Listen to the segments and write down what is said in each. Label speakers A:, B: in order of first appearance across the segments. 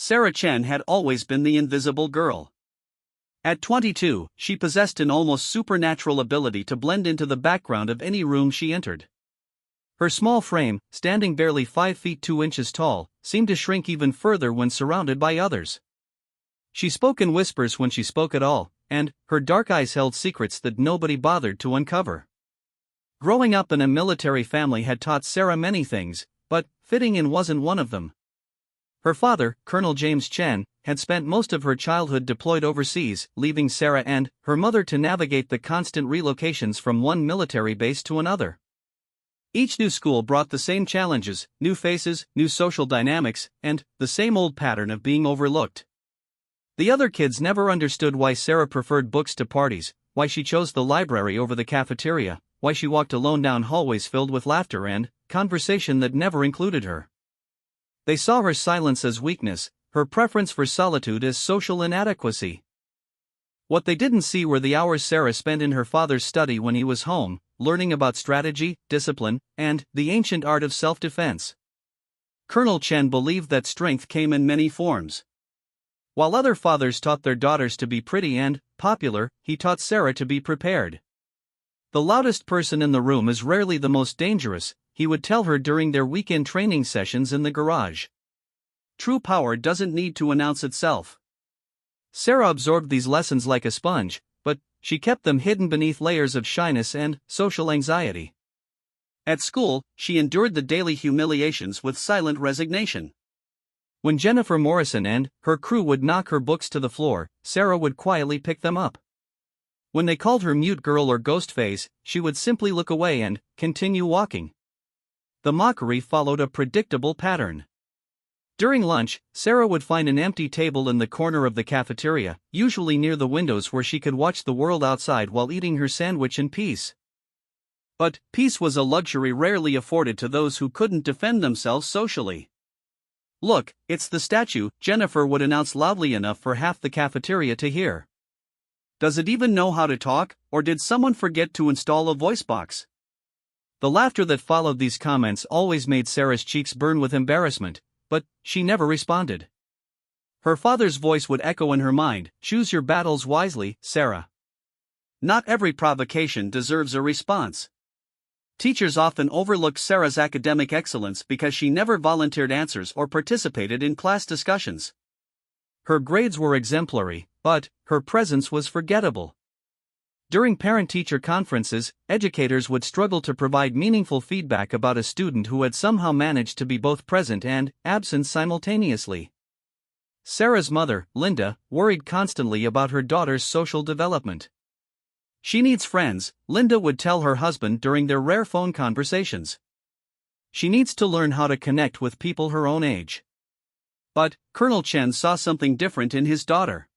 A: Sarah Chen had always been the invisible girl. At 22, she possessed an almost supernatural ability to blend into the background of any room she entered. Her small frame, standing barely 5 feet 2 inches tall, seemed to shrink even further when surrounded by others. She spoke in whispers when she spoke at all, and her dark eyes held secrets that nobody bothered to uncover. Growing up in a military family had taught Sarah many things, but fitting in wasn't one of them. Her father, Colonel James Chen, had spent most of her childhood deployed overseas, leaving Sarah and her mother to navigate the constant relocations from one military base to another. Each new school brought the same challenges, new faces, new social dynamics, and the same old pattern of being overlooked. The other kids never understood why Sarah preferred books to parties, why she chose the library over the cafeteria, why she walked alone down hallways filled with laughter and conversation that never included her. They saw her silence as weakness, her preference for solitude as social inadequacy. What they didn't see were the hours Sarah spent in her father's study when he was home, learning about strategy, discipline, and the ancient art of self-defense. Colonel Chen believed that strength came in many forms. While other fathers taught their daughters to be pretty and popular, he taught Sarah to be prepared. The loudest person in the room is rarely the most dangerous, he would tell her during their weekend training sessions in the garage. True power doesn't need to announce itself. Sarah absorbed these lessons like a sponge, but she kept them hidden beneath layers of shyness and social anxiety. At school, she endured the daily humiliations with silent resignation. When Jennifer Morrison and her crew would knock her books to the floor, Sarah would quietly pick them up. When they called her mute girl or ghost face, she would simply look away and continue walking. The mockery followed a predictable pattern. During lunch, Sarah would find an empty table in the corner of the cafeteria, usually near the windows where she could watch the world outside while eating her sandwich in peace. But peace was a luxury rarely afforded to those who couldn't defend themselves socially. "Look, it's the statue," Jennifer would announce loudly enough for half the cafeteria to hear. "Does it even know how to talk, or did someone forget to install a voice box?" The laughter that followed these comments always made Sarah's cheeks burn with embarrassment, but she never responded. Her father's voice would echo in her mind, "Choose your battles wisely, Sarah. Not every provocation deserves a response." Teachers often overlooked Sarah's academic excellence because she never volunteered answers or participated in class discussions. Her grades were exemplary, but her presence was forgettable. During parent-teacher conferences, educators would struggle to provide meaningful feedback about a student who had somehow managed to be both present and absent simultaneously. Sarah's mother, Linda, worried constantly about her daughter's social development. "She needs friends," Linda would tell her husband during their rare phone conversations. "She needs to learn how to connect with people her own age." But Colonel Chen saw something different in his daughter.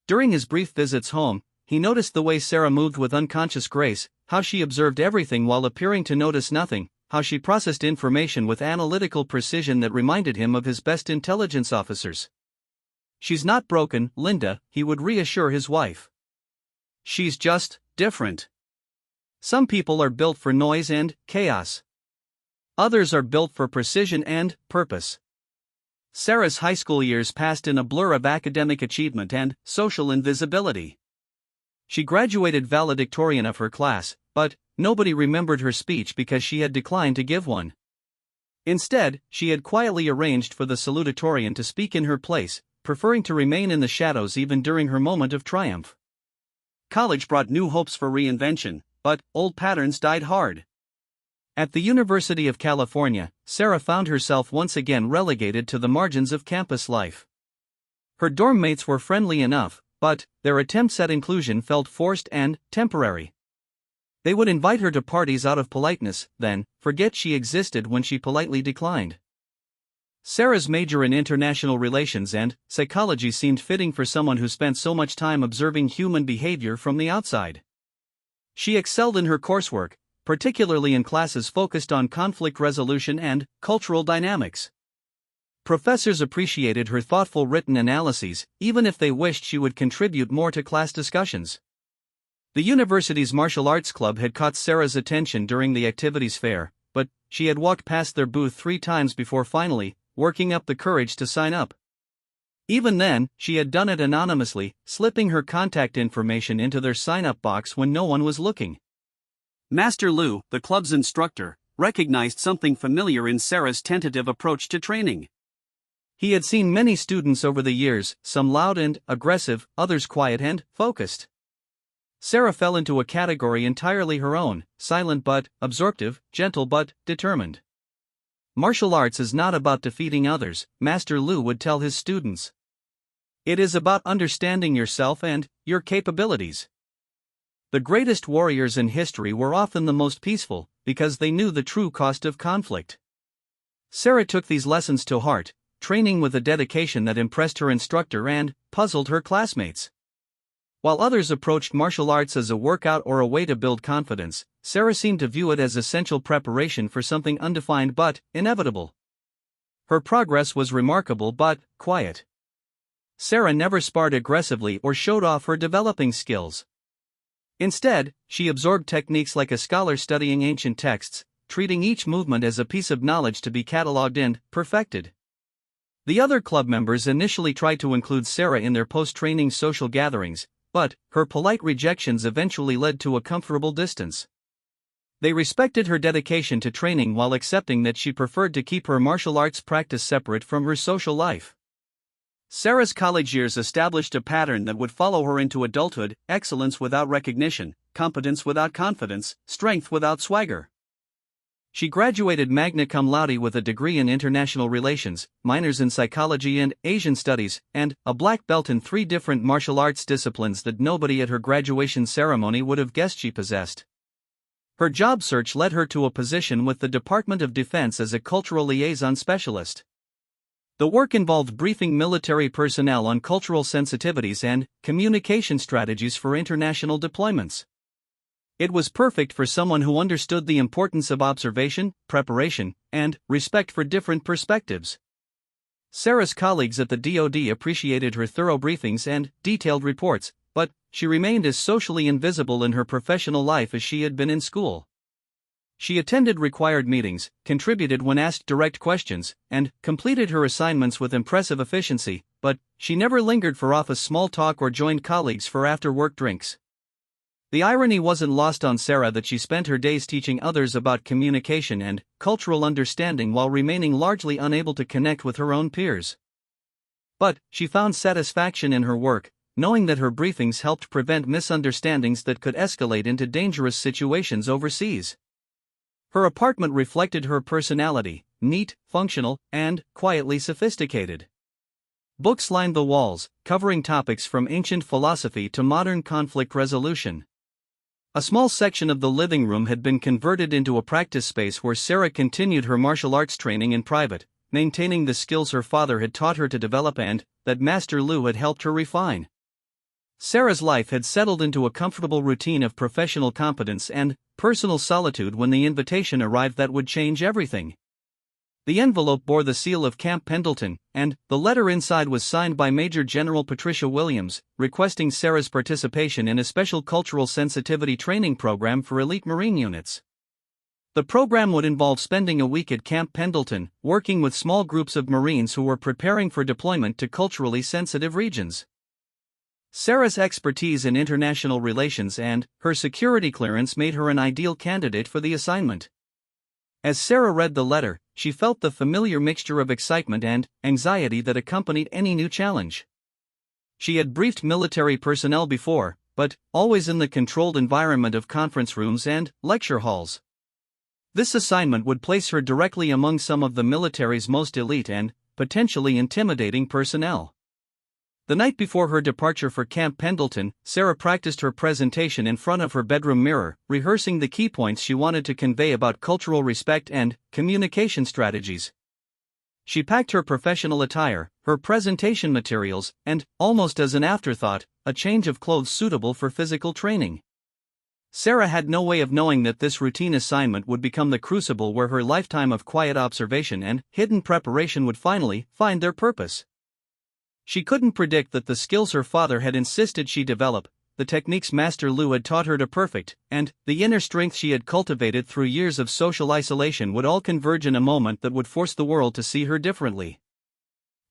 A: During his brief visits home, he noticed the way Sarah moved with unconscious grace, how she observed everything while appearing to notice nothing, how she processed information with analytical precision that reminded him of his best intelligence officers. "She's not broken, Linda," he would reassure his wife. "She's just different. Some people are built for noise and chaos. Others are built for precision and purpose." Sarah's high school years passed in a blur of academic achievement and social invisibility. She graduated valedictorian of her class, but nobody remembered her speech because she had declined to give one. Instead, she had quietly arranged for the salutatorian to speak in her place, preferring to remain in the shadows even during her moment of triumph. College brought new hopes for reinvention, but old patterns died hard. At the University of California, Sarah found herself once again relegated to the margins of campus life. Her dorm mates were friendly enough, but their attempts at inclusion felt forced and temporary. They would invite her to parties out of politeness, then forget she existed when she politely declined. Sarah's major in international relations and psychology seemed fitting for someone who spent so much time observing human behavior from the outside. She excelled in her coursework, particularly in classes focused on conflict resolution and cultural dynamics. Professors appreciated her thoughtful written analyses, even if they wished she would contribute more to class discussions. The university's martial arts club had caught Sarah's attention during the activities fair, but she had walked past their booth 3 times before finally working up the courage to sign up. Even then, she had done it anonymously, slipping her contact information into their sign-up box when no one was looking. Master Lu, the club's instructor, recognized something familiar in Sarah's tentative approach to training. He had seen many students over the years, some loud and aggressive, others quiet and focused. Sarah fell into a category entirely her own, silent but absorptive, gentle but determined. Martial arts is not about defeating others, Master Lu would tell his students. It is about understanding yourself and your capabilities. The greatest warriors in history were often the most peaceful, because they knew the true cost of conflict. Sarah took these lessons to heart, training with a dedication that impressed her instructor and puzzled her classmates. While others approached martial arts as a workout or a way to build confidence, Sarah seemed to view it as essential preparation for something undefined but inevitable. Her progress was remarkable but quiet. Sarah never sparred aggressively or showed off her developing skills. Instead, she absorbed techniques like a scholar studying ancient texts, treating each movement as a piece of knowledge to be catalogued and perfected. The other club members initially tried to include Sarah in their post-training social gatherings, but her polite rejections eventually led to a comfortable distance. They respected her dedication to training while accepting that she preferred to keep her martial arts practice separate from her social life. Sarah's college years established a pattern that would follow her into adulthood: excellence without recognition, competence without confidence, strength without swagger. She graduated magna cum laude with a degree in international relations, minors in psychology and Asian studies, and a black belt in 3 different martial arts disciplines that nobody at her graduation ceremony would have guessed she possessed. Her job search led her to a position with the Department of Defense as a cultural liaison specialist. The work involved briefing military personnel on cultural sensitivities and communication strategies for international deployments. It was perfect for someone who understood the importance of observation, preparation, and respect for different perspectives. Sarah's colleagues at the DoD appreciated her thorough briefings and detailed reports, but she remained as socially invisible in her professional life as she had been in school. She attended required meetings, contributed when asked direct questions, and completed her assignments with impressive efficiency, but she never lingered for office small talk or joined colleagues for after-work drinks. The irony wasn't lost on Sarah that she spent her days teaching others about communication and cultural understanding while remaining largely unable to connect with her own peers. But she found satisfaction in her work, knowing that her briefings helped prevent misunderstandings that could escalate into dangerous situations overseas. Her apartment reflected her personality: neat, functional, and quietly sophisticated. Books lined the walls, covering topics from ancient philosophy to modern conflict resolution. A small section of the living room had been converted into a practice space where Sarah continued her martial arts training in private, maintaining the skills her father had taught her to develop and that Master Lu had helped her refine. Sarah's life had settled into a comfortable routine of professional competence and personal solitude when the invitation arrived that would change everything. The envelope bore the seal of Camp Pendleton, and the letter inside was signed by Major General Patricia Williams, requesting Sarah's participation in a special cultural sensitivity training program for elite Marine units. The program would involve spending a week at Camp Pendleton, working with small groups of Marines who were preparing for deployment to culturally sensitive regions. Sarah's expertise in international relations and her security clearance made her an ideal candidate for the assignment. As Sarah read the letter, she felt the familiar mixture of excitement and anxiety that accompanied any new challenge. She had briefed military personnel before, but always in the controlled environment of conference rooms and lecture halls. This assignment would place her directly among some of the military's most elite and potentially intimidating personnel. The night before her departure for Camp Pendleton, Sarah practiced her presentation in front of her bedroom mirror, rehearsing the key points she wanted to convey about cultural respect and communication strategies. She packed her professional attire, her presentation materials, and, almost as an afterthought, a change of clothes suitable for physical training. Sarah had no way of knowing that this routine assignment would become the crucible where her lifetime of quiet observation and hidden preparation would finally find their purpose. She couldn't predict that the skills her father had insisted she develop, the techniques Master Lu had taught her to perfect, and the inner strength she had cultivated through years of social isolation would all converge in a moment that would force the world to see her differently.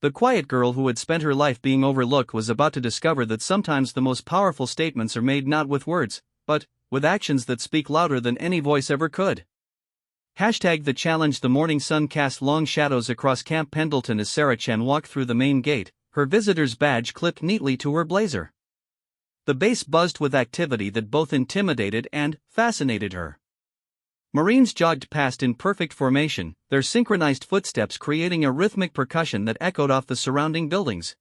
A: The quiet girl who had spent her life being overlooked was about to discover that sometimes the most powerful statements are made not with words, but with actions that speak louder than any voice ever could. Hashtag the challenge. The morning sun cast long shadows across Camp Pendleton as Sarah Chen walked through the main gate, her visitor's badge clipped neatly to her blazer. The base buzzed with activity that both intimidated and fascinated her. Marines jogged past in perfect formation, their synchronized footsteps creating a rhythmic percussion that echoed off the surrounding buildings.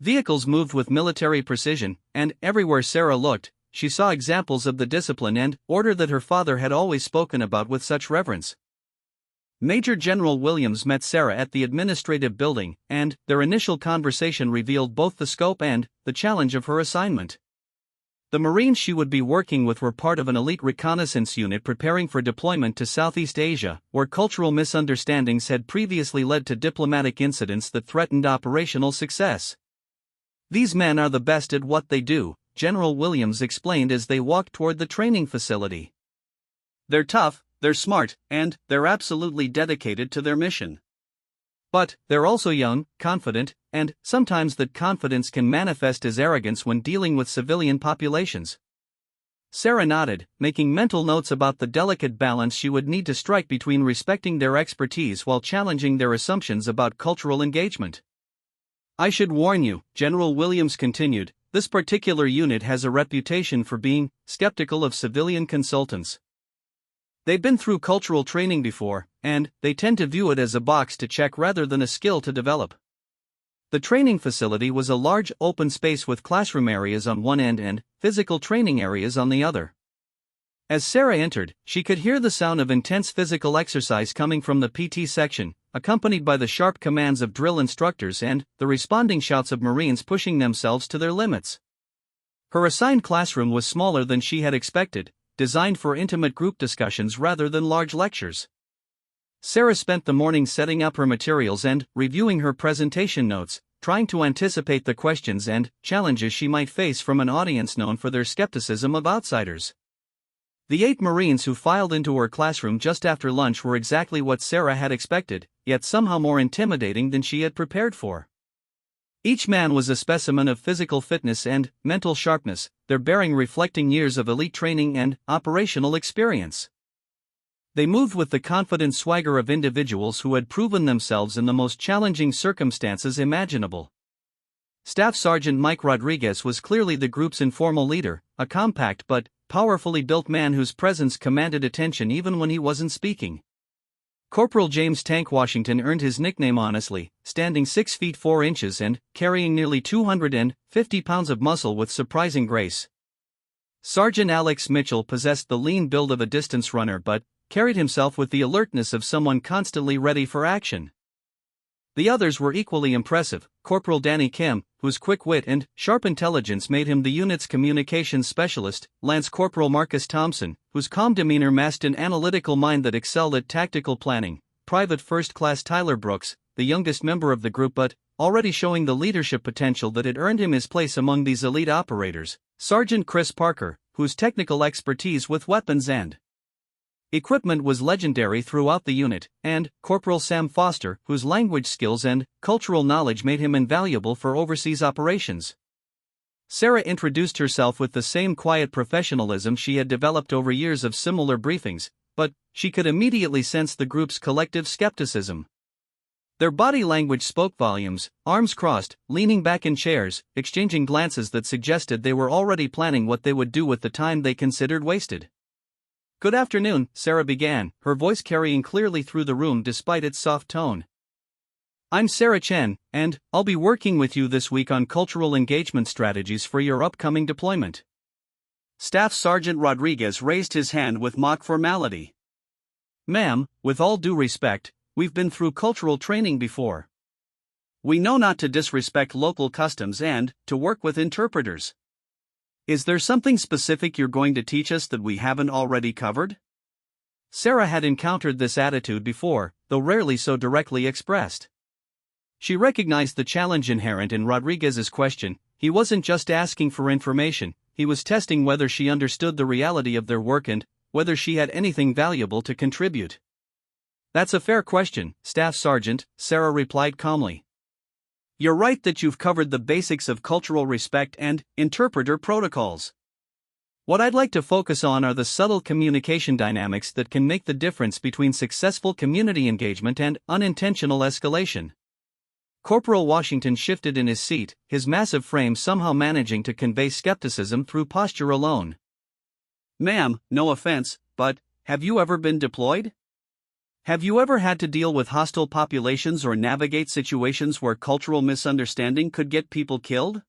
A: Vehicles moved with military precision, and everywhere Sarah looked, she saw examples of the discipline and order that her father had always spoken about with such reverence. Major General Williams met Sarah at the administrative building, and their initial conversation revealed both the scope and the challenge of her assignment. The Marines she would be working with were part of an elite reconnaissance unit preparing for deployment to Southeast Asia, where cultural misunderstandings had previously led to diplomatic incidents that threatened operational success. "These men are the best at what they do," General Williams explained as they walked toward the training facility. "They're tough, they're smart, and they're absolutely dedicated to their mission. But they're also young, confident, and sometimes that confidence can manifest as arrogance when dealing with civilian populations." Sarah nodded, making mental notes about the delicate balance she would need to strike between respecting their expertise while challenging their assumptions about cultural engagement. "I should warn you," General Williams continued, "this particular unit has a reputation for being skeptical of civilian consultants. They've been through cultural training before, and they tend to view it as a box to check rather than a skill to develop." The training facility was a large open space with classroom areas on one end and physical training areas on the other. As Sarah entered, she could hear the sound of intense physical exercise coming from the PT section, accompanied by the sharp commands of drill instructors and the responding shouts of Marines pushing themselves to their limits. Her assigned classroom was smaller than she had expected, designed for intimate group discussions rather than large lectures. Sarah spent the morning setting up her materials and reviewing her presentation notes, trying to anticipate the questions and challenges she might face from an audience known for their skepticism of outsiders. The 8 Marines who filed into her classroom just after lunch were exactly what Sarah had expected, yet somehow more intimidating than she had prepared for. Each man was a specimen of physical fitness and mental sharpness, their bearing reflecting years of elite training and operational experience. They moved with the confident swagger of individuals who had proven themselves in the most challenging circumstances imaginable. Staff Sergeant Mike Rodriguez was clearly the group's informal leader, a compact but powerfully built man whose presence commanded attention even when he wasn't speaking. Corporal James Tank Washington earned his nickname honestly, standing 6 feet 4 inches and carrying nearly 250 pounds of muscle with surprising grace. Sergeant Alex Mitchell possessed the lean build of a distance runner but carried himself with the alertness of someone constantly ready for action. The others were equally impressive. Corporal Danny Kim, whose quick wit and sharp intelligence made him the unit's communications specialist, Lance Corporal Marcus Thompson, whose calm demeanor masked an analytical mind that excelled at tactical planning, Private First Class Tyler Brooks, the youngest member of the group but already showing the leadership potential that had earned him his place among these elite operators, Sergeant Chris Parker, whose technical expertise with weapons and equipment was legendary throughout the unit, and Corporal Sam Foster, whose language skills and cultural knowledge made him invaluable for overseas operations. Sarah introduced herself with the same quiet professionalism she had developed over years of similar briefings, but she could immediately sense the group's collective skepticism. Their body language spoke volumes, arms crossed, leaning back in chairs, exchanging glances that suggested they were already planning what they would do with the time they considered wasted. "Good afternoon," Sarah began, her voice carrying clearly through the room despite its soft tone. "I'm Sarah Chen, and I'll be working with you this week on cultural engagement strategies for your upcoming deployment." Staff Sergeant Rodriguez raised his hand with mock formality. "Ma'am, with all due respect, we've been through cultural training before. We know not to disrespect local customs and to work with interpreters. Is there something specific you're going to teach us that we haven't already covered?" Sarah had encountered this attitude before, though rarely so directly expressed. She recognized the challenge inherent in Rodriguez's question. He wasn't just asking for information, he was testing whether she understood the reality of their work and whether she had anything valuable to contribute. "That's a fair question, Staff Sergeant," Sarah replied calmly. You're right that you've covered the basics of cultural respect and interpreter protocols. What I'd like to focus on are the subtle communication dynamics that can make the difference between successful community engagement and unintentional escalation. Corporal Washington shifted in his seat, his massive frame somehow managing to convey skepticism through posture alone. Ma'am, no offense, but have you ever been deployed? Have you ever had to deal with hostile populations or navigate situations where cultural misunderstanding could get people killed?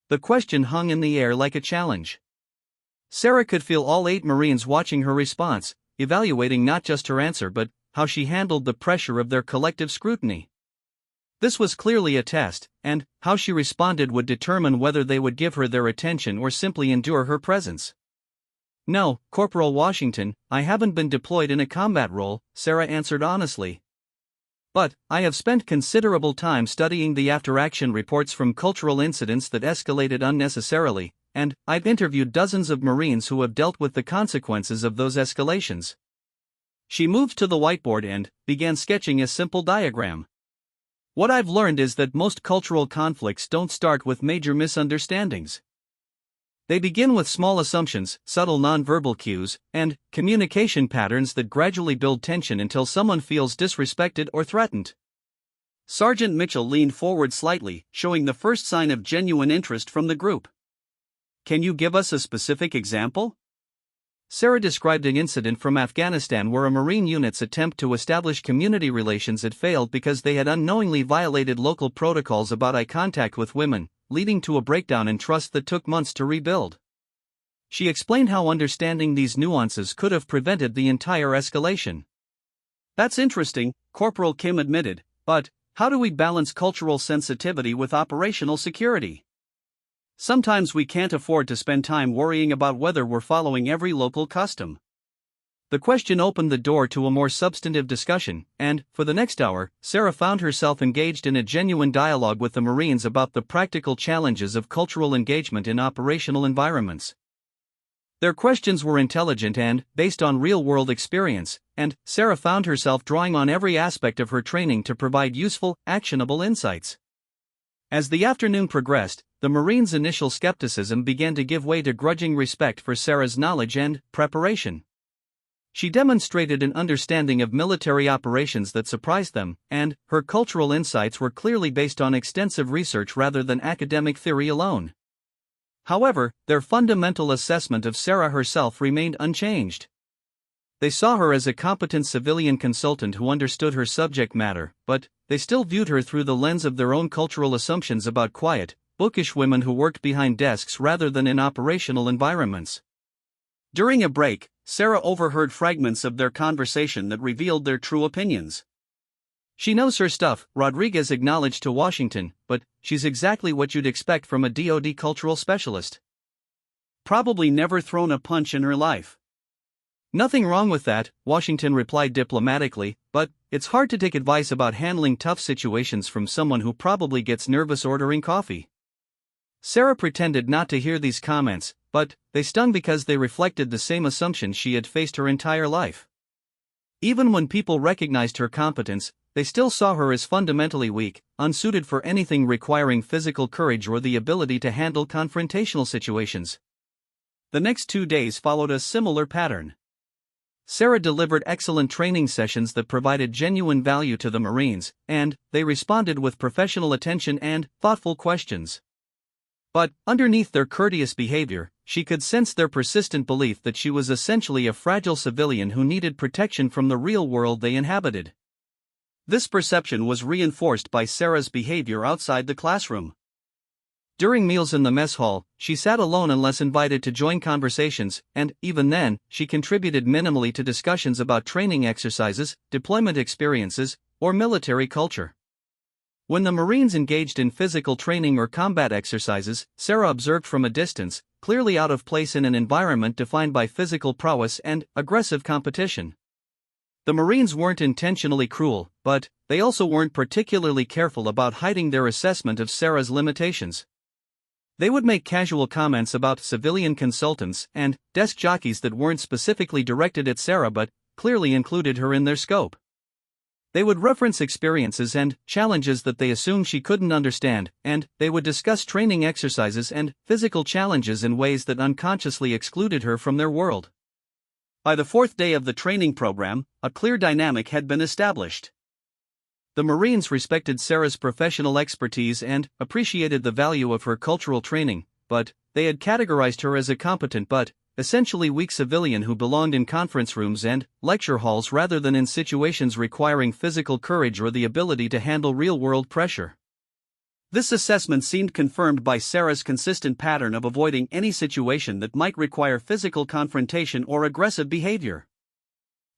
A: The question hung in the air like a challenge. Sarah could feel all 8 Marines watching her response, evaluating not just her answer but how she handled the pressure of their collective scrutiny. This was clearly a test, and how she responded would determine whether they would give her their attention or simply endure her presence. No, Corporal Washington, I haven't been deployed in a combat role, Sarah answered honestly. But I have spent considerable time studying the after-action reports from cultural incidents that escalated unnecessarily, and I've interviewed dozens of Marines who have dealt with the consequences of those escalations. She moved to the whiteboard and began sketching a simple diagram. What I've learned is that most cultural conflicts don't start with major misunderstandings. They begin with small assumptions, subtle nonverbal cues, and communication patterns that gradually build tension until someone feels disrespected or threatened. Sergeant Mitchell leaned forward slightly, showing the first sign of genuine interest from the group. Can you give us a specific example? Sarah described an incident from Afghanistan where a Marine unit's attempt to establish community relations had failed because they had unknowingly violated local protocols about eye contact with women, leading to a breakdown in trust that took months to rebuild. She explained how understanding these nuances could have prevented the entire escalation. That's interesting, Corporal Kim admitted, but how do we balance cultural sensitivity with operational security? Sometimes we can't afford to spend time worrying about whether we're following every local custom. The question opened the door to a more substantive discussion, and, for the next hour, Sarah found herself engaged in a genuine dialogue with the Marines about the practical challenges of cultural engagement in operational environments. Their questions were intelligent and, based on real-world experience, and Sarah found herself drawing on every aspect of her training to provide useful, actionable insights. As the afternoon progressed, the Marines' initial skepticism began to give way to grudging respect for Sarah's knowledge and preparation. She demonstrated an understanding of military operations that surprised them, and her cultural insights were clearly based on extensive research rather than academic theory alone. However, their fundamental assessment of Sarah herself remained unchanged. They saw her as a competent civilian consultant who understood her subject matter, but they still viewed her through the lens of their own cultural assumptions about quiet, bookish women who worked behind desks rather than in operational environments. During a break, Sarah overheard fragments of their conversation that revealed their true opinions. She knows her stuff, Rodriguez acknowledged to Washington, but she's exactly what you'd expect from a DoD cultural specialist. Probably never thrown a punch in her life. Nothing wrong with that, Washington replied diplomatically, but it's hard to take advice about handling tough situations from someone who probably gets nervous ordering coffee. Sarah pretended not to hear these comments, but they stung because they reflected the same assumptions she had faced her entire life. Even when people recognized her competence, they still saw her as fundamentally weak, unsuited for anything requiring physical courage or the ability to handle confrontational situations. The next 2 days followed a similar pattern. Sarah delivered excellent training sessions that provided genuine value to the Marines, and they responded with professional attention and thoughtful questions. But, underneath their courteous behavior, she could sense their persistent belief that she was essentially a fragile civilian who needed protection from the real world they inhabited. This perception was reinforced by Sarah's behavior outside the classroom. During meals in the mess hall, she sat alone unless invited to join conversations, and, even then, she contributed minimally to discussions about training exercises, deployment experiences, or military culture. When the Marines engaged in physical training or combat exercises, Sarah observed from a distance, clearly out of place in an environment defined by physical prowess and aggressive competition. The Marines weren't intentionally cruel, but they also weren't particularly careful about hiding their assessment of Sarah's limitations. They would make casual comments about civilian consultants and desk jockeys that weren't specifically directed at Sarah but clearly included her in their scope. They would reference experiences and challenges that they assumed she couldn't understand, and they would discuss training exercises and physical challenges in ways that unconsciously excluded her from their world. By the fourth day of the training program, a clear dynamic had been established. The Marines respected Sarah's professional expertise and appreciated the value of her cultural training, but they had categorized her as a competent but essentially weak civilian who belonged in conference rooms and lecture halls rather than in situations requiring physical courage or the ability to handle real-world pressure. This assessment seemed confirmed by Sarah's consistent pattern of avoiding any situation that might require physical confrontation or aggressive behavior.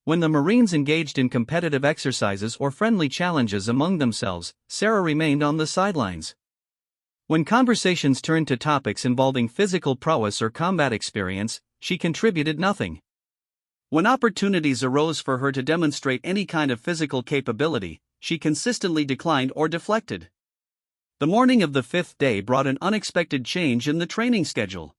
A: When the Marines engaged in competitive exercises or friendly challenges among themselves, Sarah remained on the sidelines. When conversations turned to topics involving physical prowess or combat experience, she contributed nothing. When opportunities arose for her to demonstrate any kind of physical capability, she consistently declined or deflected. The morning of the fifth day brought an unexpected change in the training schedule.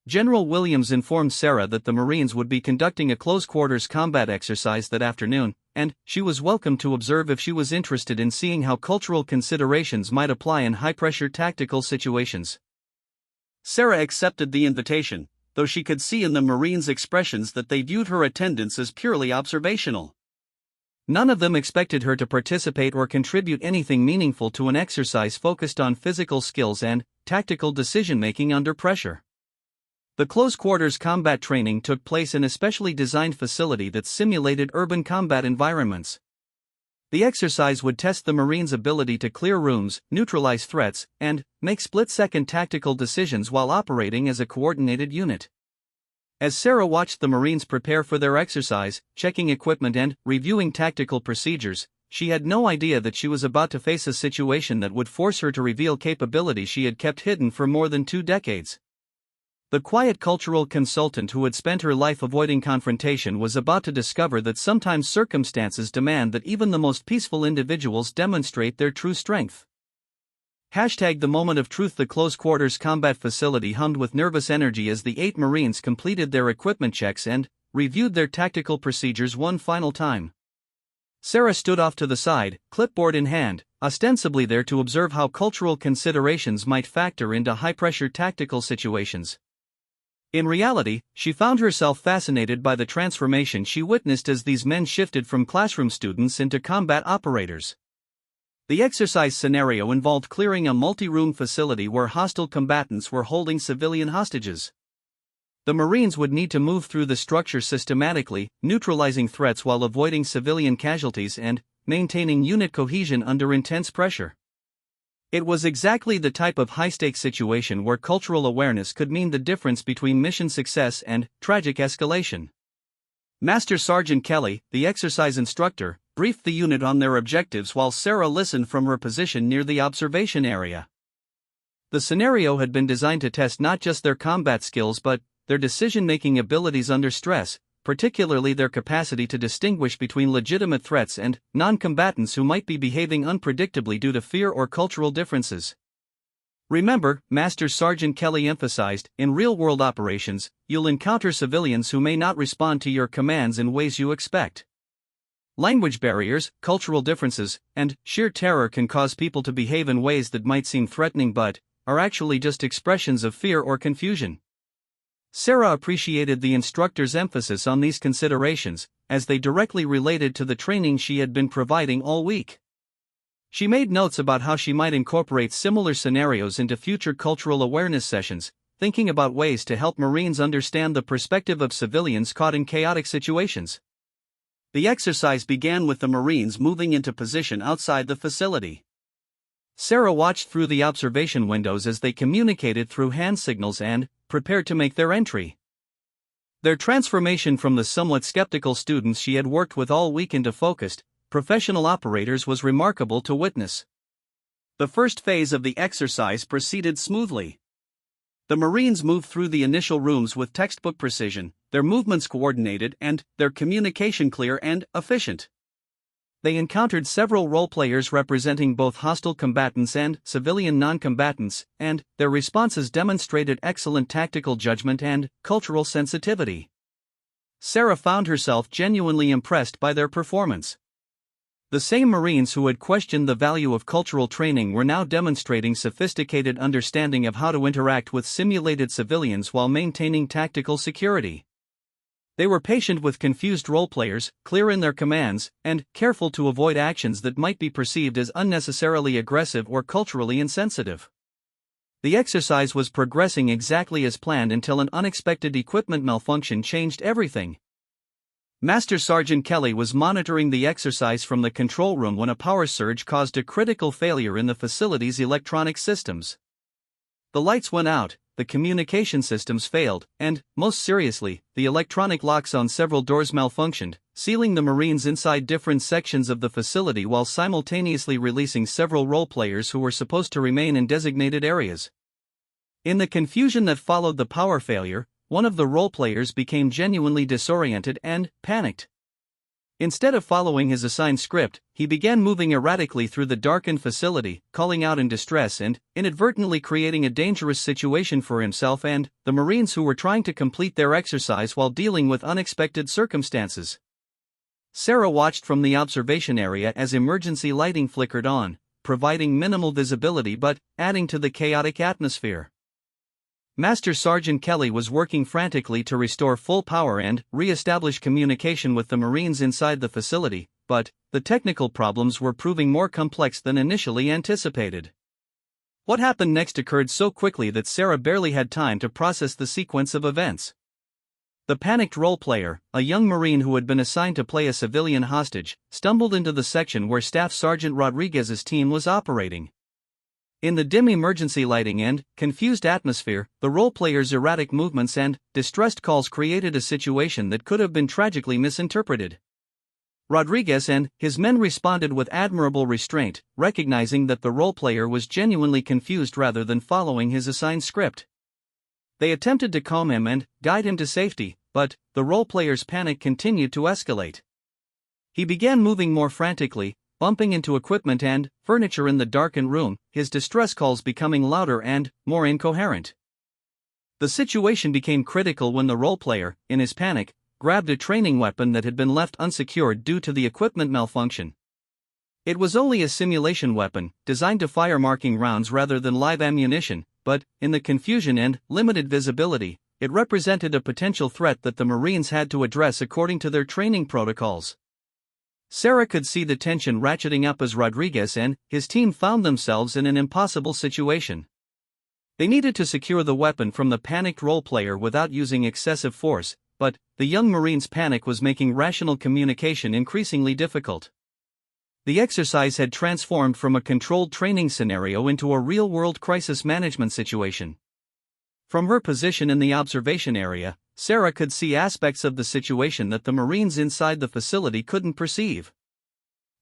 A: General Williams informed Sarah that the Marines would be conducting a close-quarters combat exercise that afternoon, and she was welcome to observe if she was interested in seeing how cultural considerations might apply in high-pressure tactical situations. Sarah accepted the invitation, though she could see in the Marines' expressions that they viewed her attendance as purely observational. None of them expected her to participate or contribute anything meaningful to an exercise focused on physical skills and tactical decision-making under pressure. The close-quarters combat training took place in a specially designed facility that simulated urban combat environments. The exercise would test the Marines' ability to clear rooms, neutralize threats, and make split-second tactical decisions while operating as a coordinated unit. As Sarah watched the Marines prepare for their exercise, checking equipment and reviewing tactical procedures, she had no idea that she was about to face a situation that would force her to reveal capabilities she had kept hidden for more than 2 decades. The quiet cultural consultant who had spent her life avoiding confrontation was about to discover that sometimes circumstances demand that even the most peaceful individuals demonstrate their true strength. #The moment of truth. The close-quarters combat facility hummed with nervous energy as the 8 Marines completed their equipment checks and reviewed their tactical procedures one final time. Sarah stood off to the side, clipboard in hand, ostensibly there to observe how cultural considerations might factor into high-pressure tactical situations. In reality, she found herself fascinated by the transformation she witnessed as these men shifted from classroom students into combat operators. The exercise scenario involved clearing a multi-room facility where hostile combatants were holding civilian hostages. The Marines would need to move through the structure systematically, neutralizing threats while avoiding civilian casualties and maintaining unit cohesion under intense pressure. It was exactly the type of high-stakes situation where cultural awareness could mean the difference between mission success and tragic escalation. Master Sergeant Kelly, the exercise instructor, briefed the unit on their objectives while Sarah listened from her position near the observation area. The scenario had been designed to test not just their combat skills but their decision-making abilities under stress, particularly their capacity to distinguish between legitimate threats and non-combatants who might be behaving unpredictably due to fear or cultural differences. Remember, Master Sergeant Kelly emphasized, in real-world operations, you'll encounter civilians who may not respond to your commands in ways you expect. Language barriers, cultural differences, and sheer terror can cause people to behave in ways that might seem threatening but are actually just expressions of fear or confusion. Sarah appreciated the instructor's emphasis on these considerations, as they directly related to the training she had been providing all week. She made notes about how she might incorporate similar scenarios into future cultural awareness sessions, thinking about ways to help Marines understand the perspective of civilians caught in chaotic situations. The exercise began with the Marines moving into position outside the facility. Sarah watched through the observation windows as they communicated through hand signals and prepared to make their entry. Their transformation from the somewhat skeptical students she had worked with all week into focused, professional operators was remarkable to witness. The first phase of the exercise proceeded smoothly. The Marines moved through the initial rooms with textbook precision, their movements coordinated and their communication clear and efficient. They encountered several role players representing both hostile combatants and civilian non-combatants, and their responses demonstrated excellent tactical judgment and cultural sensitivity. Sarah found herself genuinely impressed by their performance. The same Marines who had questioned the value of cultural training were now demonstrating sophisticated understanding of how to interact with simulated civilians while maintaining tactical security. They were patient with confused role-players, clear in their commands, and careful to avoid actions that might be perceived as unnecessarily aggressive or culturally insensitive. The exercise was progressing exactly as planned until an unexpected equipment malfunction changed everything. Master Sergeant Kelly was monitoring the exercise from the control room when a power surge caused a critical failure in the facility's electronic systems. The lights went out, the communication systems failed, and, most seriously, the electronic locks on several doors malfunctioned, sealing the Marines inside different sections of the facility while simultaneously releasing several role-players who were supposed to remain in designated areas. In the confusion that followed the power failure, one of the role-players became genuinely disoriented and panicked. Instead of following his assigned script, he began moving erratically through the darkened facility, calling out in distress and inadvertently creating a dangerous situation for himself and the Marines who were trying to complete their exercise while dealing with unexpected circumstances. Sarah watched from the observation area as emergency lighting flickered on, providing minimal visibility but adding to the chaotic atmosphere. Master Sergeant Kelly was working frantically to restore full power and re-establish communication with the Marines inside the facility, but the technical problems were proving more complex than initially anticipated. What happened next occurred so quickly that Sarah barely had time to process the sequence of events. The panicked role-player, a young Marine who had been assigned to play a civilian hostage, stumbled into the section where Staff Sergeant Rodriguez's team was operating. In the dim emergency lighting and confused atmosphere, the role-player's erratic movements and distressed calls created a situation that could have been tragically misinterpreted. Rodriguez and his men responded with admirable restraint, recognizing that the role-player was genuinely confused rather than following his assigned script. They attempted to calm him and guide him to safety, but the role-player's panic continued to escalate. He began moving more frantically, bumping into equipment and furniture in the darkened room, his distress calls becoming louder and more incoherent. The situation became critical when the role-player, in his panic, grabbed a training weapon that had been left unsecured due to the equipment malfunction. It was only a simulation weapon, designed to fire marking rounds rather than live ammunition, but, in the confusion and limited visibility, it represented a potential threat that the Marines had to address according to their training protocols. Sarah could see the tension ratcheting up as Rodriguez and his team found themselves in an impossible situation. They needed to secure the weapon from the panicked role-player without using excessive force, but the young Marine's panic was making rational communication increasingly difficult. The exercise had transformed from a controlled training scenario into a real-world crisis management situation. From her position in the observation area, Sarah could see aspects of the situation that the Marines inside the facility couldn't perceive.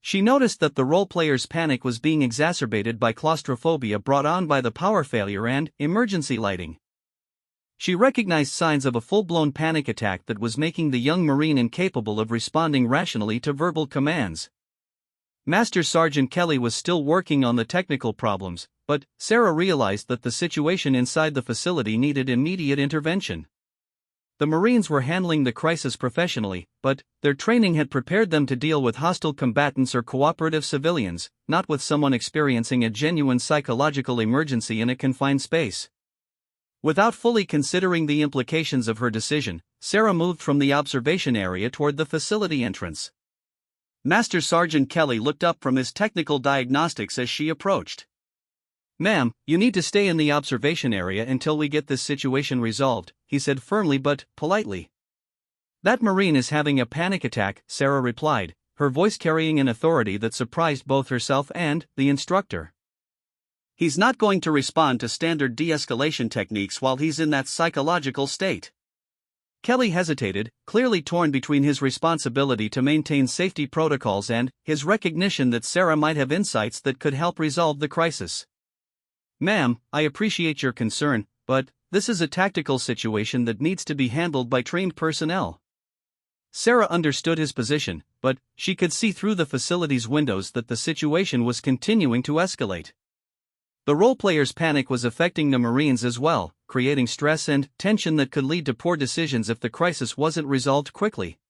A: She noticed that the role-player's panic was being exacerbated by claustrophobia brought on by the power failure and emergency lighting. She recognized signs of a full-blown panic attack that was making the young Marine incapable of responding rationally to verbal commands. Master Sergeant Kelly was still working on the technical problems, but Sarah realized that the situation inside the facility needed immediate intervention. The Marines were handling the crisis professionally, but their training had prepared them to deal with hostile combatants or cooperative civilians, not with someone experiencing a genuine psychological emergency in a confined space. Without fully considering the implications of her decision, Sarah moved from the observation area toward the facility entrance. Master Sergeant Kelly looked up from his technical diagnostics as she approached. "Ma'am, you need to stay in the observation area until we get this situation resolved," he said firmly but politely. "That Marine is having a panic attack," Sarah replied, her voice carrying an authority that surprised both herself and the instructor. "He's not going to respond to standard de-escalation techniques while he's in that psychological state." Kelly hesitated, clearly torn between his responsibility to maintain safety protocols and his recognition that Sarah might have insights that could help resolve the crisis. "Ma'am, I appreciate your concern, but this is a tactical situation that needs to be handled by trained personnel." Sarah understood his position, but she could see through the facility's windows that the situation was continuing to escalate. The role-player's panic was affecting the Marines as well, creating stress and tension that could lead to poor decisions if the crisis wasn't resolved quickly.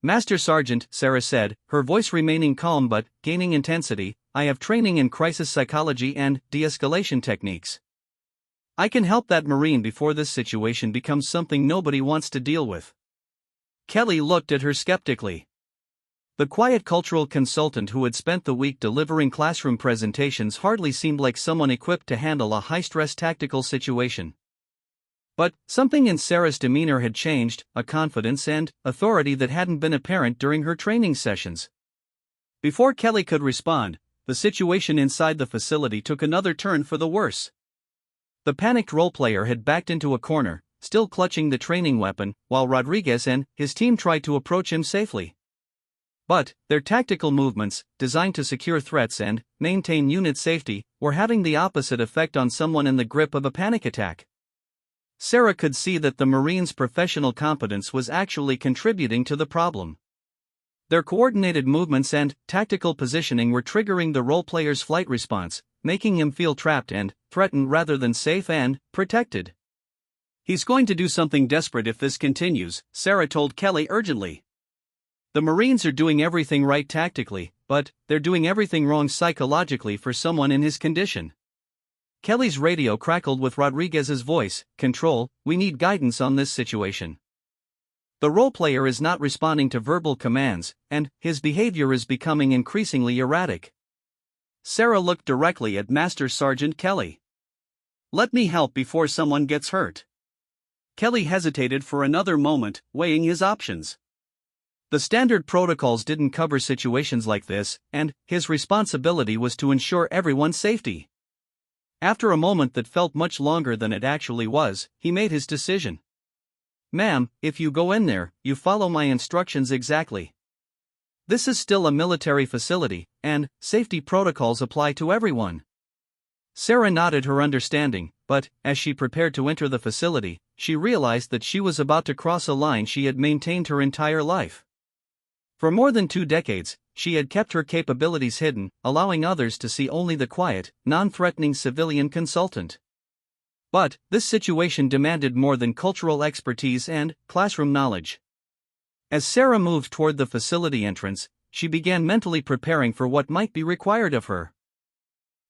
A: Master Sergeant, Sarah said, her voice remaining calm but gaining intensity, I have training in crisis psychology and de-escalation techniques. I can help that Marine before this situation becomes something nobody wants to deal with. Kelly looked at her skeptically. The quiet cultural consultant who had spent the week delivering classroom presentations hardly seemed like someone equipped to handle a high-stress tactical situation. But something in Sarah's demeanor had changed, a confidence and authority that hadn't been apparent during her training sessions. Before Kelly could respond, the situation inside the facility took another turn for the worse. The panicked role-player had backed into a corner, still clutching the training weapon, while Rodriguez and his team tried to approach him safely. But their tactical movements, designed to secure threats and maintain unit safety, were having the opposite effect on someone in the grip of a panic attack. Sarah could see that the Marines' professional competence was actually contributing to the problem. Their coordinated movements and tactical positioning were triggering the role-player's flight response, making him feel trapped and threatened rather than safe and protected. He's going to do something desperate if this continues, Sarah told Kelly urgently. The Marines are doing everything right tactically, but they're doing everything wrong psychologically for someone in his condition. Kelly's radio crackled with Rodriguez's voice, Control, we need guidance on this situation. The role-player is not responding to verbal commands, and his behavior is becoming increasingly erratic. Sarah looked directly at Master Sergeant Kelly. Let me help before someone gets hurt. Kelly hesitated for another moment, weighing his options. The standard protocols didn't cover situations like this, and his responsibility was to ensure everyone's safety. After a moment that felt much longer than it actually was, he made his decision. Ma'am, if you go in there, you follow my instructions exactly. This is still a military facility, and safety protocols apply to everyone. Sarah nodded her understanding, but, as she prepared to enter the facility, she realized that she was about to cross a line she had maintained her entire life. For more than 2 decades, she had kept her capabilities hidden, allowing others to see only the quiet, non-threatening civilian consultant. But this situation demanded more than cultural expertise and classroom knowledge. As Sarah moved toward the facility entrance, she began mentally preparing for what might be required of her.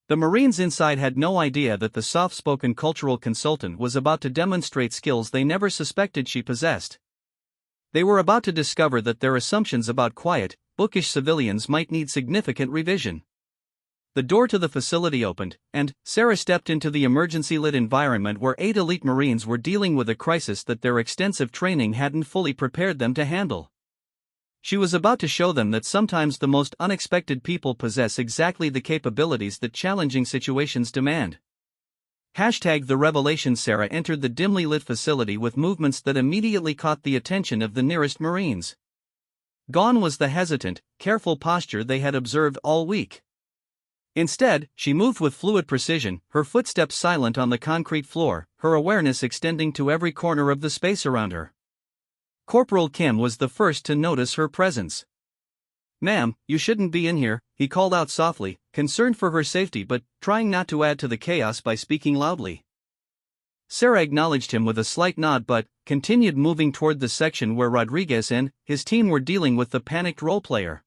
A: The Marines inside had no idea that the soft-spoken cultural consultant was about to demonstrate skills they never suspected she possessed. They were about to discover that their assumptions about quiet, bookish civilians might need significant revision. The door to the facility opened, and Sarah stepped into the emergency-lit environment where 8 elite Marines were dealing with a crisis that their extensive training hadn't fully prepared them to handle. She was about to show them that sometimes the most unexpected people possess exactly the capabilities that challenging situations demand. #The Revelation. Sarah entered the dimly lit facility with movements that immediately caught the attention of the nearest Marines. Gone was the hesitant, careful posture they had observed all week. Instead, she moved with fluid precision, her footsteps silent on the concrete floor, her awareness extending to every corner of the space around her. Corporal Kim was the first to notice her presence. "Ma'am, you shouldn't be in here," he called out softly, concerned for her safety but trying not to add to the chaos by speaking loudly. Sarah acknowledged him with a slight nod but continued moving toward the section where Rodriguez and his team were dealing with the panicked role-player.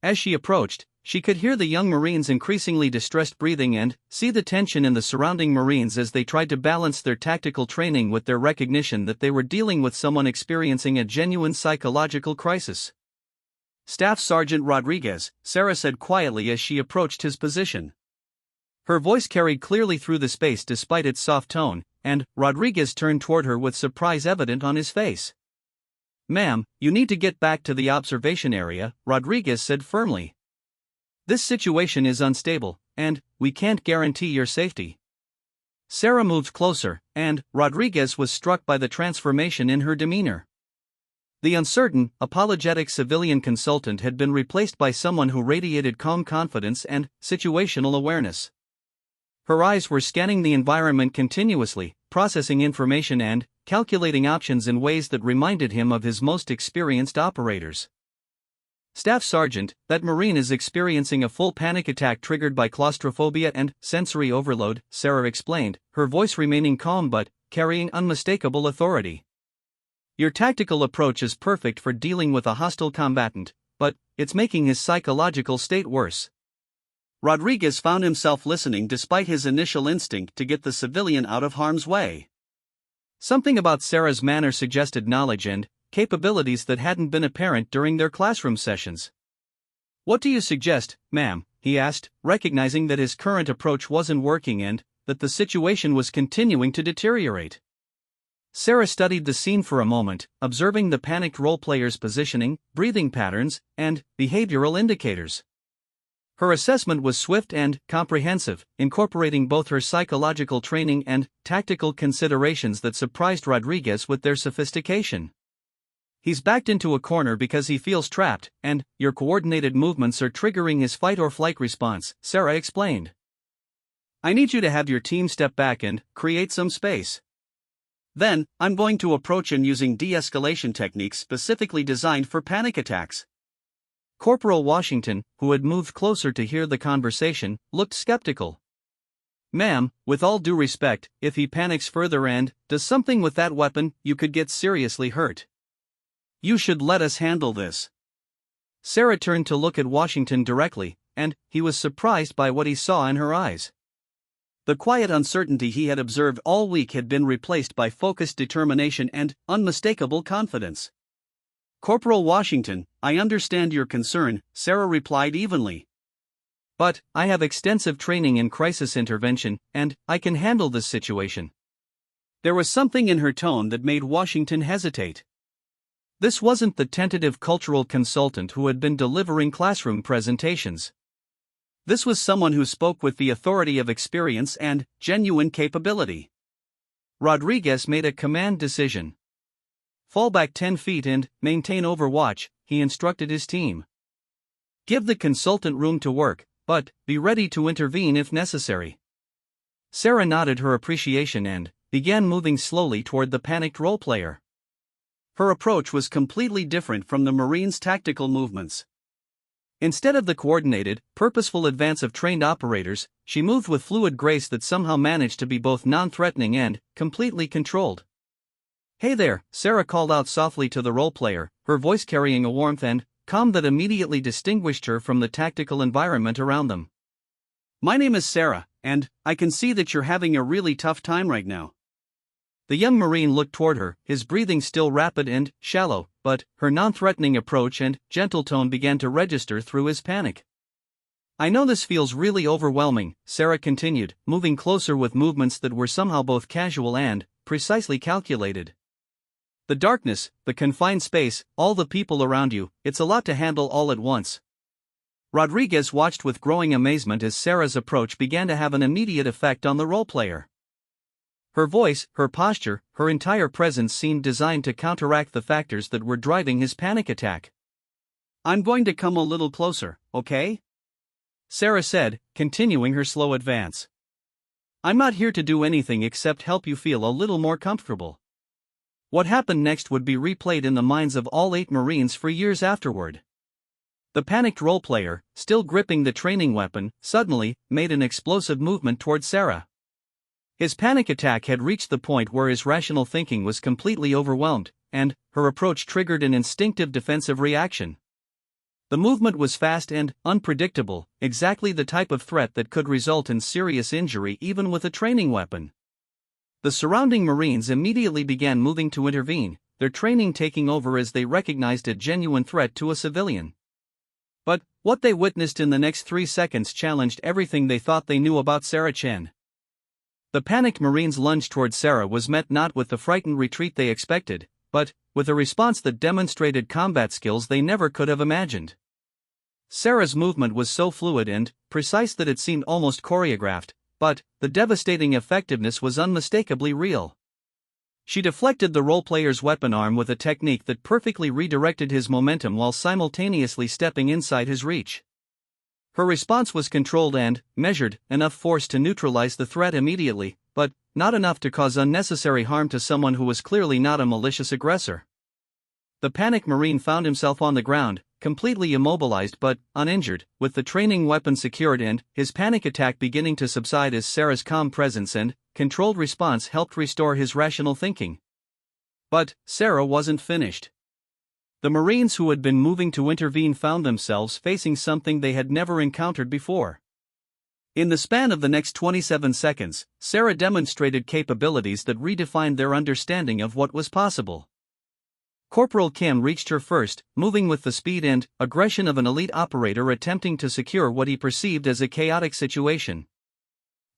A: As she approached, she could hear the young Marines' increasingly distressed breathing and see the tension in the surrounding Marines as they tried to balance their tactical training with their recognition that they were dealing with someone experiencing a genuine psychological crisis. "Staff Sergeant Rodriguez," Sarah said quietly as she approached his position. Her voice carried clearly through the space despite its soft tone, and Rodriguez turned toward her with surprise evident on his face. "Ma'am, you need to get back to the observation area," Rodriguez said firmly. "This situation is unstable, and we can't guarantee your safety." Sarah moved closer, and Rodriguez was struck by the transformation in her demeanor. The uncertain, apologetic civilian consultant had been replaced by someone who radiated calm confidence and situational awareness. Her eyes were scanning the environment continuously, processing information and calculating options in ways that reminded him of his most experienced operators. "Staff Sergeant, that Marine is experiencing a full panic attack triggered by claustrophobia and sensory overload," Sarah explained, her voice remaining calm but carrying unmistakable authority. Your tactical approach is perfect for dealing with a hostile combatant, but it's making his psychological state worse. Rodriguez found himself listening despite his initial instinct to get the civilian out of harm's way. Something about Sarah's manner suggested knowledge and capabilities that hadn't been apparent during their classroom sessions. "What do you suggest, ma'am?" he asked, recognizing that his current approach wasn't working and that the situation was continuing to deteriorate. Sarah studied the scene for a moment, observing the panicked role-player's positioning, breathing patterns, and behavioral indicators. Her assessment was swift and comprehensive, incorporating both her psychological training and tactical considerations that surprised Rodriguez with their sophistication. "He's backed into a corner because he feels trapped, and your coordinated movements are triggering his fight-or-flight response," Sarah explained. "I need you to have your team step back and create some space. Then, I'm going to approach him using de-escalation techniques specifically designed for panic attacks." Corporal Washington, who had moved closer to hear the conversation, looked skeptical. "Ma'am, with all due respect, if he panics further and does something with that weapon, you could get seriously hurt. You should let us handle this." Sarah turned to look at Washington directly, and he was surprised by what he saw in her eyes. The quiet uncertainty he had observed all week had been replaced by focused determination and unmistakable confidence. "Corporal Washington, I understand your concern," Sarah replied evenly. "But I have extensive training in crisis intervention, and I can handle this situation." There was something in her tone that made Washington hesitate. This wasn't the tentative cultural consultant who had been delivering classroom presentations. This was someone who spoke with the authority of experience and genuine capability. Rodriguez made a command decision. "Fall back 10 feet and maintain overwatch," he instructed his team. "Give the consultant room to work, but be ready to intervene if necessary." Sarah nodded her appreciation and began moving slowly toward the panicked role-player. Her approach was completely different from the Marines' tactical movements. Instead of the coordinated, purposeful advance of trained operators, she moved with fluid grace that somehow managed to be both non-threatening and completely controlled. "Hey there," Sarah called out softly to the role-player, her voice carrying a warmth and calm that immediately distinguished her from the tactical environment around them. "My name is Sarah, and I can see that you're having a really tough time right now." The young Marine looked toward her, his breathing still rapid and shallow, but her non-threatening approach and gentle tone began to register through his panic. "I know this feels really overwhelming," Sarah continued, moving closer with movements that were somehow both casual and precisely calculated. "The darkness, the confined space, all the people around you, it's a lot to handle all at once." Rodriguez watched with growing amazement as Sarah's approach began to have an immediate effect on the role-player. Her voice, her posture, her entire presence seemed designed to counteract the factors that were driving his panic attack. "I'm going to come a little closer, okay?" Sarah said, continuing her slow advance. "I'm not here to do anything except help you feel a little more comfortable." What happened next would be replayed in the minds of all 8 Marines for years afterward. The panicked role-player, still gripping the training weapon, suddenly made an explosive movement toward Sarah. His panic attack had reached the point where his rational thinking was completely overwhelmed, and her approach triggered an instinctive defensive reaction. The movement was fast and unpredictable, exactly the type of threat that could result in serious injury even with a training weapon. The surrounding Marines immediately began moving to intervene, their training taking over as they recognized a genuine threat to a civilian. But what they witnessed in the next 3 seconds challenged everything they thought they knew about Sarah Chen. The panicked Marines' lunge toward Sarah was met not with the frightened retreat they expected, but with a response that demonstrated combat skills they never could have imagined. Sarah's movement was so fluid and precise that it seemed almost choreographed, but the devastating effectiveness was unmistakably real. She deflected the role-player's weapon arm with a technique that perfectly redirected his momentum while simultaneously stepping inside his reach. Her response was controlled and measured, enough force to neutralize the threat immediately, but not enough to cause unnecessary harm to someone who was clearly not a malicious aggressor. The panicked Marine found himself on the ground, completely immobilized but uninjured, with the training weapon secured and his panic attack beginning to subside as Sarah's calm presence and controlled response helped restore his rational thinking. But Sarah wasn't finished. The Marines who had been moving to intervene found themselves facing something they had never encountered before. In the span of the next 27 seconds, Sarah demonstrated capabilities that redefined their understanding of what was possible. Corporal Kim reached her first, moving with the speed and aggression of an elite operator attempting to secure what he perceived as a chaotic situation.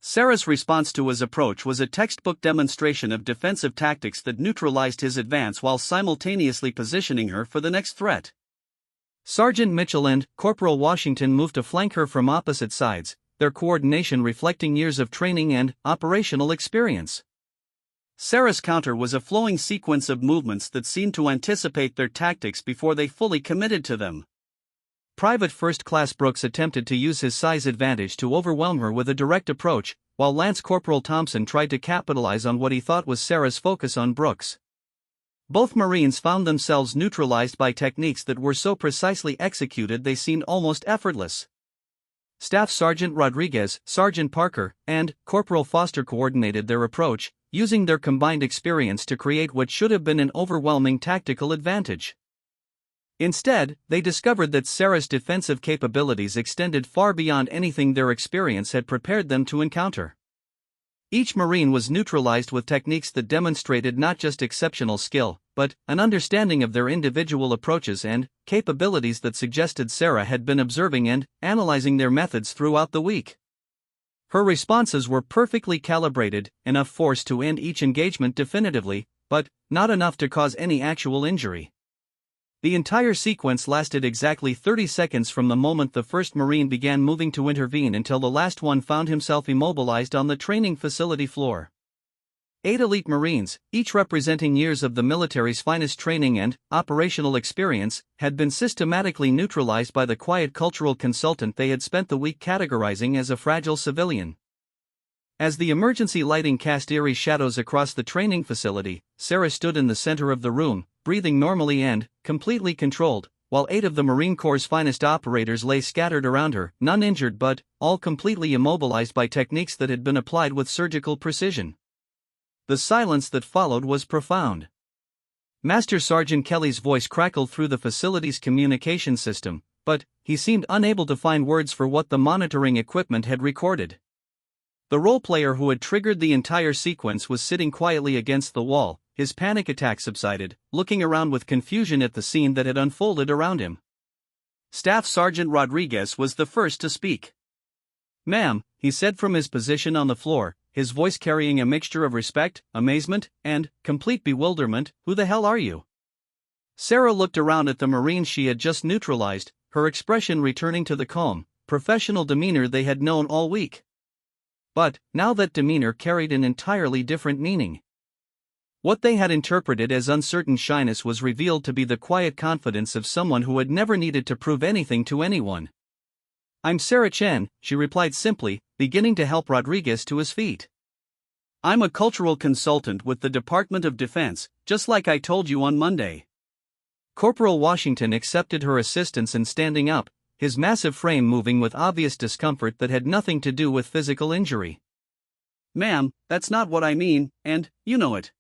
A: Sarah's response to his approach was a textbook demonstration of defensive tactics that neutralized his advance while simultaneously positioning her for the next threat. Sergeant Mitchell and Corporal Washington moved to flank her from opposite sides, their coordination reflecting years of training and operational experience. Sarah's counter was a flowing sequence of movements that seemed to anticipate their tactics before they fully committed to them. Private First Class Brooks attempted to use his size advantage to overwhelm her with a direct approach, while Lance Corporal Thompson tried to capitalize on what he thought was Sarah's focus on Brooks. Both Marines found themselves neutralized by techniques that were so precisely executed they seemed almost effortless. Staff Sergeant Rodriguez, Sergeant Parker, and Corporal Foster coordinated their approach, using their combined experience to create what should have been an overwhelming tactical advantage. Instead, they discovered that Sarah's defensive capabilities extended far beyond anything their experience had prepared them to encounter. Each Marine was neutralized with techniques that demonstrated not just exceptional skill, but an understanding of their individual approaches and capabilities that suggested Sarah had been observing and analyzing their methods throughout the week. Her responses were perfectly calibrated, enough force to end each engagement definitively, but not enough to cause any actual injury. The entire sequence lasted exactly 30 seconds from the moment the first Marine began moving to intervene until the last one found himself immobilized on the training facility floor. 8 elite Marines, each representing years of the military's finest training and operational experience, had been systematically neutralized by the quiet cultural consultant they had spent the week categorizing as a fragile civilian. As the emergency lighting cast eerie shadows across the training facility, Sarah stood in the center of the room, breathing normally and completely controlled, while 8 of the Marine Corps' finest operators lay scattered around her, none injured but all completely immobilized by techniques that had been applied with surgical precision. The silence that followed was profound. Master Sergeant Kelly's voice crackled through the facility's communication system, but he seemed unable to find words for what the monitoring equipment had recorded. The role player who had triggered the entire sequence was sitting quietly against the wall, his panic attack subsided, looking around with confusion at the scene that had unfolded around him. Staff Sergeant Rodriguez was the first to speak. "Ma'am," he said from his position on the floor, his voice carrying a mixture of respect, amazement, and complete bewilderment, "who the hell are you?" Sarah looked around at the Marines she had just neutralized, her expression returning to the calm, professional demeanor they had known all week. But now that demeanor carried an entirely different meaning. What they had interpreted as uncertain shyness was revealed to be the quiet confidence of someone who had never needed to prove anything to anyone. "I'm Sarah Chen," she replied simply, beginning to help Rodriguez to his feet. "I'm a cultural consultant with the Department of Defense, just like I told you on Monday." Corporal Washington accepted her assistance in standing up, his massive frame moving with obvious discomfort that had nothing to do with physical injury. "Ma'am, that's not what I mean, and you know it."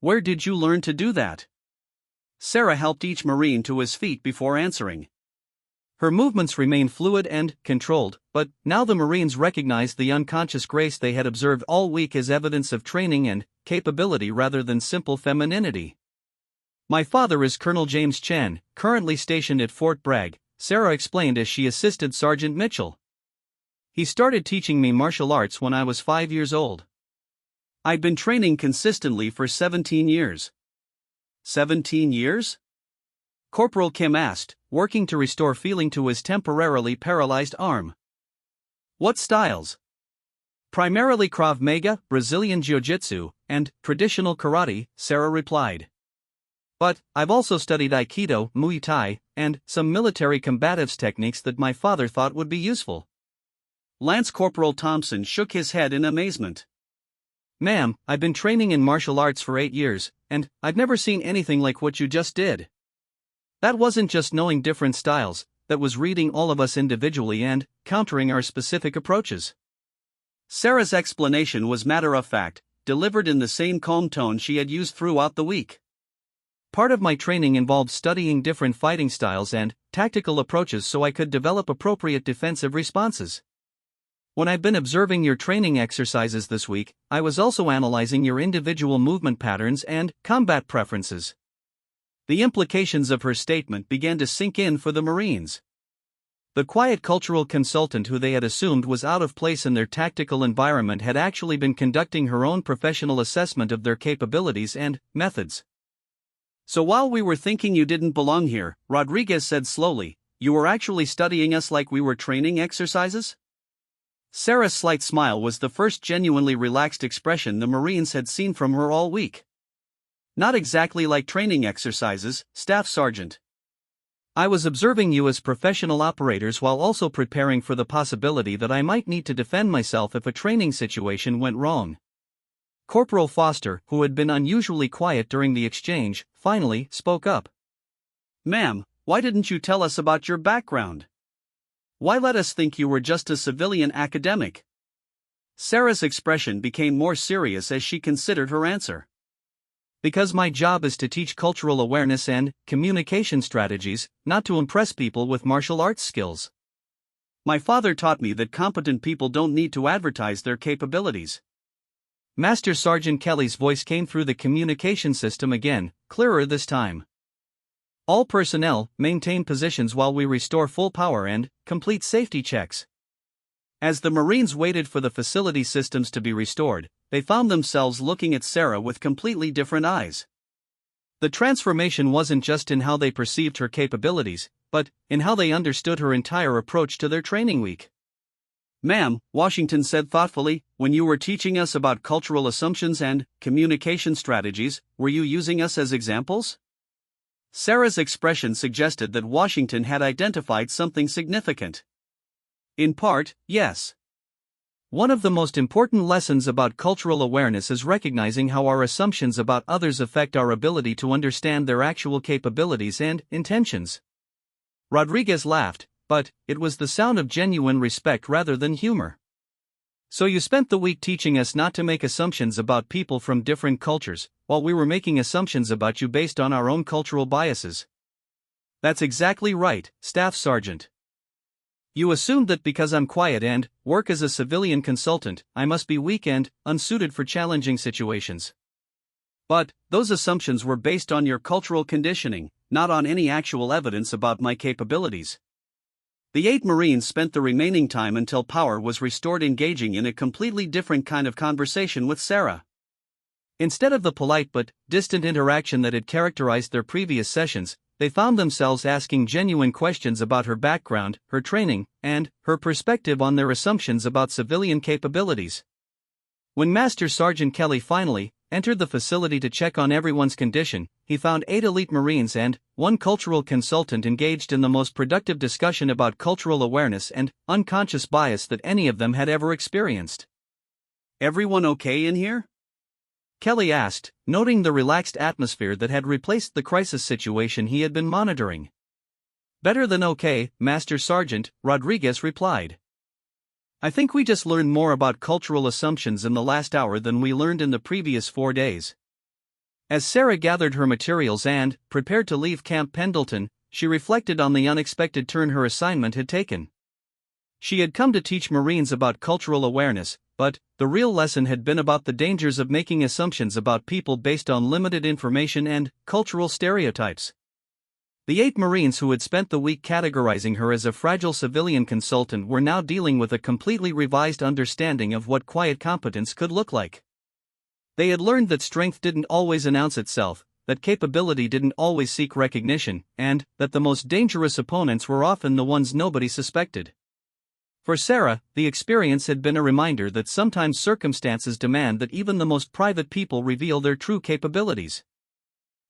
A: "Where did you learn to do that?" Sarah helped each Marine to his feet before answering. Her movements remained fluid and controlled, but now the Marines recognized the unconscious grace they had observed all week as evidence of training and capability rather than simple femininity. "My father is Colonel James Chen, currently stationed at Fort Bragg," Sarah explained as she assisted Sergeant Mitchell. "He started teaching me martial arts when I was 5 years old. I'd been training consistently for 17 years. 17 years? Corporal Kim asked, working to restore feeling to his temporarily paralyzed arm. "What styles?" "Primarily Krav Maga, Brazilian Jiu-Jitsu, and traditional karate," Sarah replied. "But I've also studied Aikido, Muay Thai, and some military combatives techniques that my father thought would be useful." Lance Corporal Thompson shook his head in amazement. "Ma'am, I've been training in martial arts for 8 years, and I've never seen anything like what you just did. That wasn't just knowing different styles, that was reading all of us individually and countering our specific approaches." Sarah's explanation was matter of fact, delivered in the same calm tone she had used throughout the week. Part of my training involved studying different fighting styles and tactical approaches so I could develop appropriate defensive responses. When I've been observing your training exercises this week, I was also analyzing your individual movement patterns and combat preferences. The implications of her statement began to sink in for the Marines. The quiet cultural consultant who they had assumed was out of place in their tactical environment had actually been conducting her own professional assessment of their capabilities and methods. "So while we were thinking you didn't belong here," Rodriguez said slowly, "you were actually studying us like we were training exercises?" Sarah's slight smile was the first genuinely relaxed expression the Marines had seen from her all week. "Not exactly like training exercises, Staff Sergeant. I was observing you as professional operators while also preparing for the possibility that I might need to defend myself if a training situation went wrong." Corporal Foster, who had been unusually quiet during the exchange, finally spoke up. "Ma'am, why didn't you tell us about your background? Why let us think you were just a civilian academic?" Sarah's expression became more serious as she considered her answer. "Because my job is to teach cultural awareness and communication strategies, not to impress people with martial arts skills. My father taught me that competent people don't need to advertise their capabilities." Master Sergeant Kelly's voice came through the communication system again, clearer this time. "All personnel maintain positions while we restore full power and complete safety checks." As the Marines waited for the facility systems to be restored, they found themselves looking at Sarah with completely different eyes. The transformation wasn't just in how they perceived her capabilities, but in how they understood her entire approach to their training week. "Ma'am," Washington said thoughtfully, "when you were teaching us about cultural assumptions and communication strategies, were you using us as examples?" Sarah's expression suggested that Washington had identified something significant. "In part, yes. One of the most important lessons about cultural awareness is recognizing how our assumptions about others affect our ability to understand their actual capabilities and intentions." Rodriguez laughed, but it was the sound of genuine respect rather than humor. "So you spent the week teaching us not to make assumptions about people from different cultures, while we were making assumptions about you based on our own cultural biases." "That's exactly right, Staff Sergeant. You assumed that because I'm quiet and work as a civilian consultant, I must be weak and unsuited for challenging situations. But those assumptions were based on your cultural conditioning, not on any actual evidence about my capabilities." The 8 Marines spent the remaining time until power was restored engaging in a completely different kind of conversation with Sarah. Instead of the polite but distant interaction that had characterized their previous sessions, they found themselves asking genuine questions about her background, her training, and her perspective on their assumptions about civilian capabilities. When Master Sergeant Kelly finally entered the facility to check on everyone's condition, he found 8 elite Marines and 1 cultural consultant engaged in the most productive discussion about cultural awareness and unconscious bias that any of them had ever experienced. "Everyone okay in here?" Kelly asked, noting the relaxed atmosphere that had replaced the crisis situation he had been monitoring. "Better than okay, Master Sergeant," Rodriguez replied. "I think we just learned more about cultural assumptions in the last hour than we learned in the previous 4 days." As Sarah gathered her materials and prepared to leave Camp Pendleton, she reflected on the unexpected turn her assignment had taken. She had come to teach Marines about cultural awareness, but the real lesson had been about the dangers of making assumptions about people based on limited information and cultural stereotypes. The 8 Marines who had spent the week categorizing her as a fragile civilian consultant were now dealing with a completely revised understanding of what quiet competence could look like. They had learned that strength didn't always announce itself, that capability didn't always seek recognition, and that the most dangerous opponents were often the ones nobody suspected. For Sarah, the experience had been a reminder that sometimes circumstances demand that even the most private people reveal their true capabilities.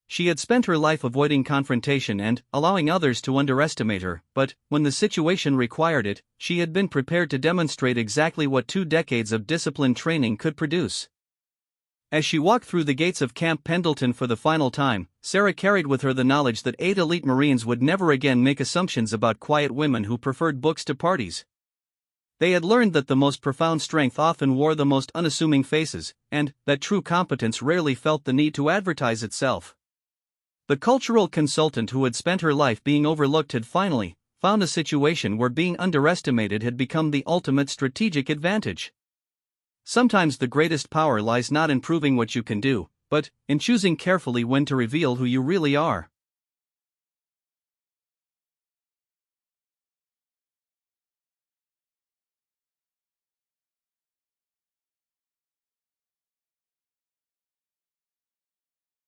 A: She had spent her life avoiding confrontation and allowing others to underestimate her, but when the situation required it, she had been prepared to demonstrate exactly what 2 decades of disciplined training could produce. As she walked through the gates of Camp Pendleton for the final time, Sarah carried with her the knowledge that 8 elite Marines would never again make assumptions about quiet women who preferred books to parties. They had learned that the most profound strength often wore the most unassuming faces, and that true competence rarely felt the need to advertise itself. The cultural consultant who had spent her life being overlooked had finally found a situation where being underestimated had become the ultimate strategic advantage. Sometimes the greatest power lies not in proving what you can do, but in choosing carefully when to reveal who you really are.